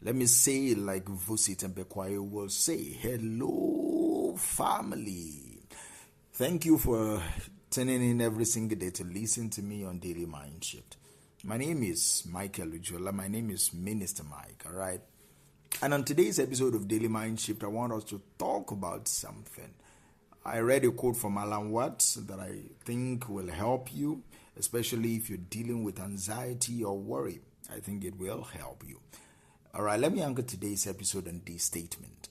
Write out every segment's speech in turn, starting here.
Let me say it like Vusit and Bekwayo will say, hello, family. Thank you for tuning in every single day to listen to me on Daily Mind Shift. My name is Michael Ujola. My name is Minister Mike, all right? And on today's episode of Daily Mind Shift, I want us to talk about something. I read a quote from Alan Watts that I think will help you, especially if you're dealing with anxiety or worry. I think it will help you. All right, let me anchor today's episode on this statement.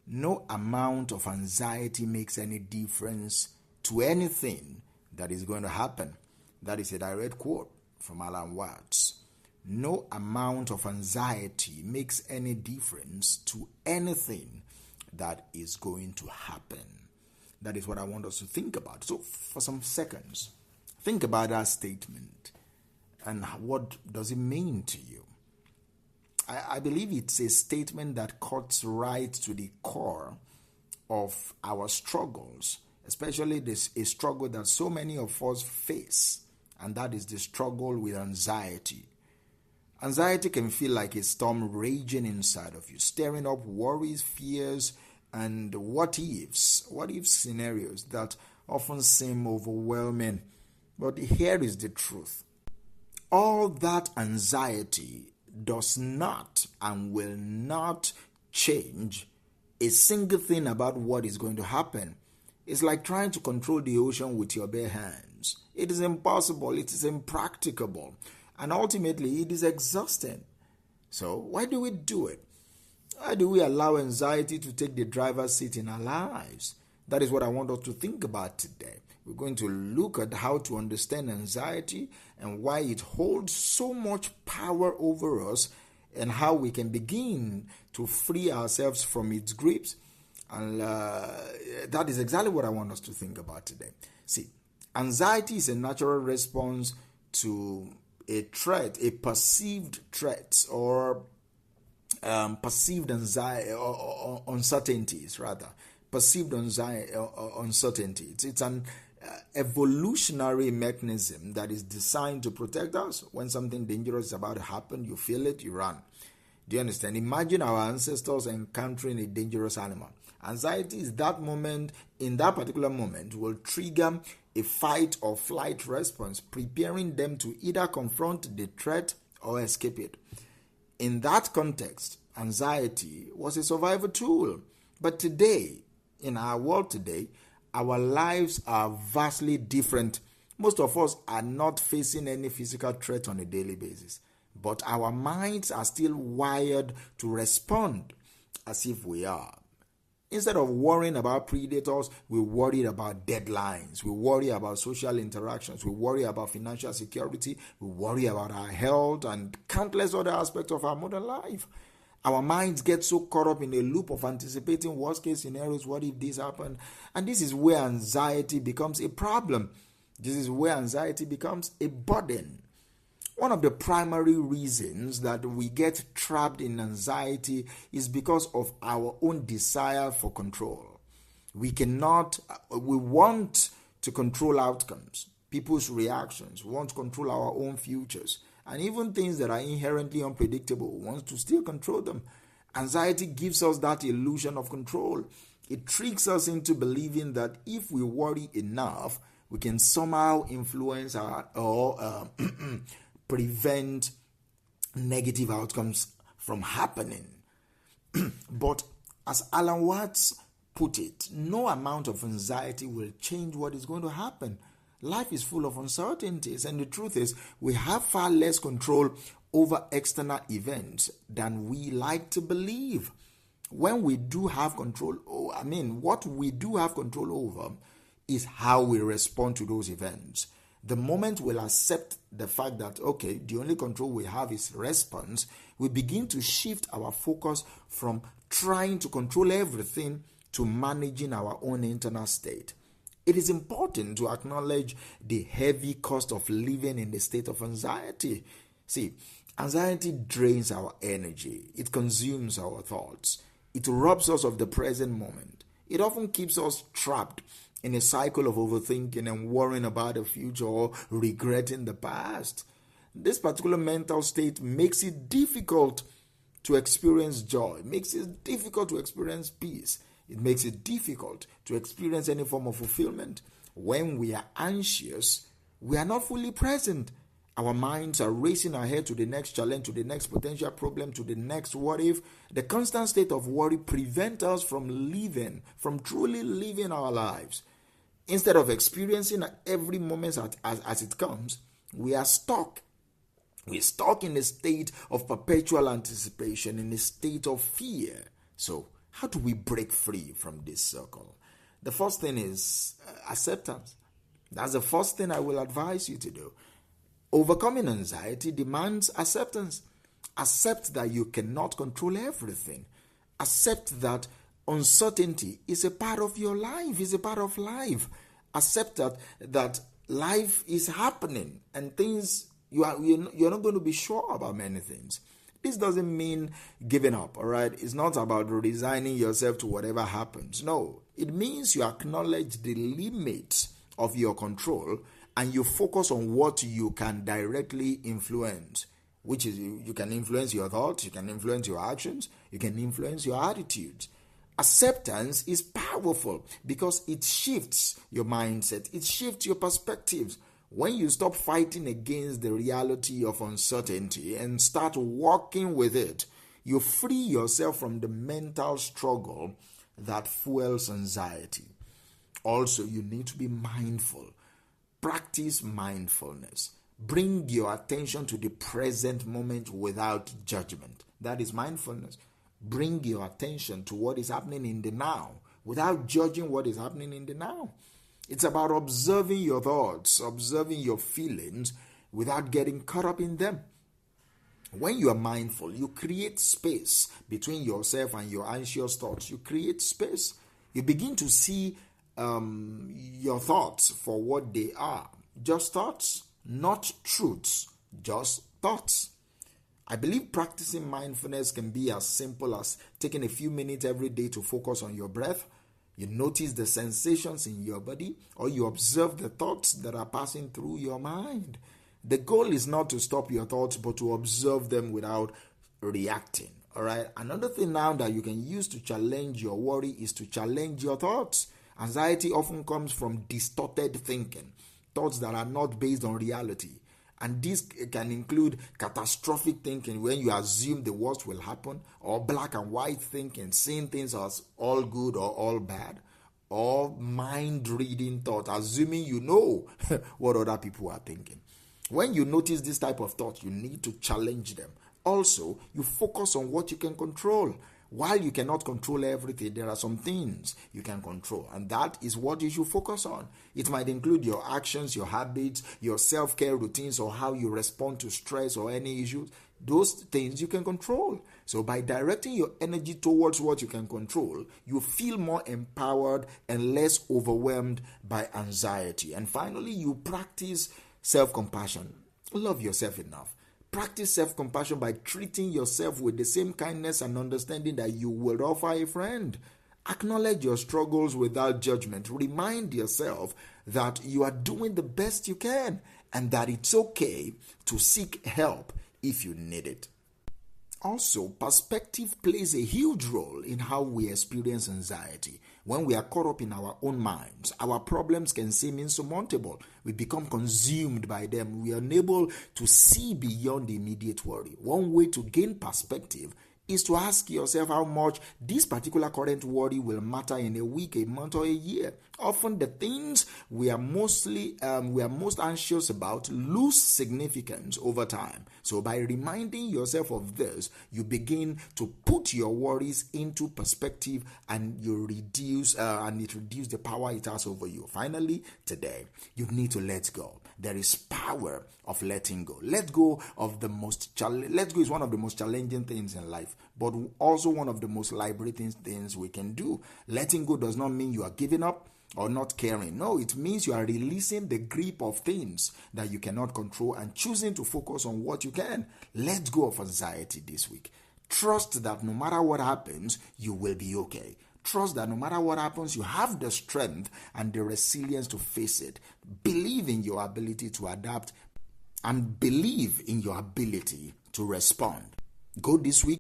No amount of anxiety makes any difference to anything that is going to happen. That is a direct quote from Alan Watts. No amount of anxiety makes any difference to anything that is going to happen. That is what I want us to think about. So for some seconds, think about that statement and what does it mean to you? I believe it's a statement that cuts right to the core of our struggles, especially a struggle that so many of us face, and that is the struggle with anxiety. Anxiety can feel like a storm raging inside of you, stirring up worries, fears, and what if scenarios that often seem overwhelming. But here is the truth. All that anxiety does not and will not change a single thing about what is going to happen. It's like trying to control the ocean with your bare hands. It is impossible, it is impracticable, and ultimately it is exhausting. So why do we do it? Why do we allow anxiety to take the driver's seat in our lives? That is what I want us to think about today. We're going to look at how to understand anxiety and why it holds so much power over us and how we can begin to free ourselves from its grips. And that is exactly what I want us to think about today. See, anxiety is a natural response to a threat, a perceived threat, or perceived anxiety or uncertainties, rather. Perceived anxiety or uncertainty. It's an evolutionary mechanism that is designed to protect us. When something dangerous is about to happen, you feel it, you run. Do you understand? Imagine our ancestors encountering a dangerous animal. Anxiety is that moment, in that particular moment, will trigger a fight or flight response, preparing them to either confront the threat or escape it. In that context, anxiety was a survival tool. But today, in our world today, our lives are vastly different. Most of us are not facing any physical threat on a daily basis, but our minds are still wired to respond as if we are. Instead of worrying about predators, we worry about deadlines. We worry about social interactions. We worry about financial security. We worry about our health and countless other aspects of our modern life. Our minds get so caught up in a loop of anticipating worst-case scenarios. What if this happened? And this is where anxiety becomes a problem. This is where anxiety becomes a burden. One of the primary reasons that we get trapped in anxiety is because of our own desire for control. We want to control outcomes, people's reactions, we want to control our own futures. And even things that are inherently unpredictable, we want to still control them. Anxiety gives us that illusion of control. It tricks us into believing that if we worry enough, we can somehow influence or prevent negative outcomes from happening. But as Alan Watts put it, no amount of anxiety will change what is going to happen. Life is full of uncertainties, and the truth is we have far less control over external events than we like to believe. When we do have control, what we do have control over is how we respond to those events. The moment we'll accept the fact that, okay, the only control we have is response, we begin to shift our focus from trying to control everything to managing our own internal state. It is important to acknowledge the heavy cost of living in the state of anxiety. See, anxiety drains our energy. It consumes our thoughts. It robs us of the present moment. It often keeps us trapped in a cycle of overthinking and worrying about the future or regretting the past. This particular mental state makes it difficult to experience joy. It makes it difficult to experience peace. It makes it difficult to experience any form of fulfillment. When we are anxious, we are not fully present. Our minds are racing ahead to the next challenge, to the next potential problem, to the next what if. The constant state of worry prevents us from truly living our lives. Instead of experiencing every moment as it comes, we are stuck. We're stuck in a state of perpetual anticipation, in a state of fear. So, how do we break free from this circle? The first thing is acceptance. That's the first thing I will advise you to do. Overcoming anxiety demands acceptance. Accept that you cannot control everything. Accept that uncertainty is a part of your life, is a part of life. Accept that life is happening and things, you're not going to be sure about many things. This doesn't mean giving up, all right? It's not about resigning yourself to whatever happens. No, it means you acknowledge the limits of your control and you focus on what you can directly influence, which is you can influence your thoughts, you can influence your actions, you can influence your attitudes. Acceptance is powerful because it shifts your mindset, it shifts your perspectives. When you stop fighting against the reality of uncertainty and start working with it, you free yourself from the mental struggle that fuels anxiety. Also, you need to be mindful. Practice mindfulness. Bring your attention to the present moment without judgment. That is mindfulness. Bring your attention to what is happening in the now without judging what is happening in the now. It's about observing your thoughts, observing your feelings without getting caught up in them. When you are mindful, you create space between yourself and your anxious thoughts. You create space. You begin to see your thoughts for what they are. Just thoughts, not truths, just thoughts. I believe practicing mindfulness can be as simple as taking a few minutes every day to focus on your breath. You notice the sensations in your body, or you observe the thoughts that are passing through your mind. The goal is not to stop your thoughts, but to observe them without reacting. All right. Another thing now that you can use to challenge your worry is to challenge your thoughts. Anxiety often comes from distorted thinking, thoughts that are not based on reality. And this can include catastrophic thinking, when you assume the worst will happen, or black and white thinking, seeing things as all good or all bad, or mind-reading thought, assuming you know what other people are thinking. When you notice this type of thought, you need to challenge them. Also, you focus on what you can control. While you cannot control everything, there are some things you can control, and that is what you should focus on. It might include your actions, your habits, your self-care routines, or how you respond to stress or any issues. Those things you can control. So by directing your energy towards what you can control, you feel more empowered and less overwhelmed by anxiety. And finally, you practice self-compassion. Love yourself enough. Practice self-compassion by treating yourself with the same kindness and understanding that you would offer a friend. Acknowledge your struggles without judgment. Remind yourself that you are doing the best you can and that it's okay to seek help if you need it. Also, perspective plays a huge role in how we experience anxiety. When we are caught up in our own minds, our problems can seem insurmountable. We become consumed by them. We are unable to see beyond the immediate worry. One way to gain perspective is to ask yourself how much this particular current worry will matter in a week, a month, or a year. Often the things we are most anxious about lose significance over time. So by reminding yourself of this, you begin to put your worries into perspective, and you reduce the power it has over you. Finally, today, you need to let go. There is power of letting go. Let go is one of the most challenging things in life, but also one of the most liberating things we can do. Letting go does not mean you are giving up or not caring. No, it means you are releasing the grip of things that you cannot control and choosing to focus on what you can. Let go of anxiety this week. Trust that no matter what happens, you will be okay. Trust that no matter what happens, you have the strength and the resilience to face it. Believe in your ability to adapt and believe in your ability to respond. Go this week